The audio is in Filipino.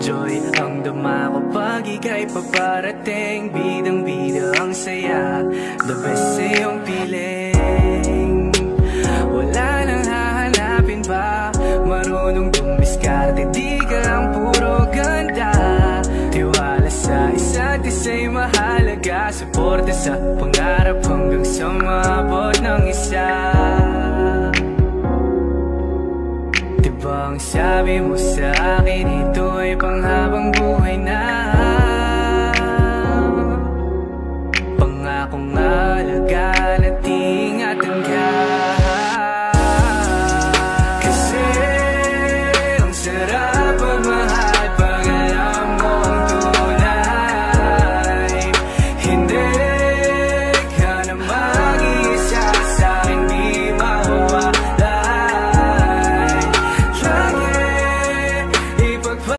Joy ang dama kapag ika'y paparating. Bidang-bida ang saya, the best sa iyong piling. Wala nang hahanapin pa, marunong dumiskarte, di ka lang puro ganda. Tiwala sa isa't isa'y mahalaga, suporta sa pangarap hanggang sa maabot ng isa. Diba ang sabi mo sa akin, ito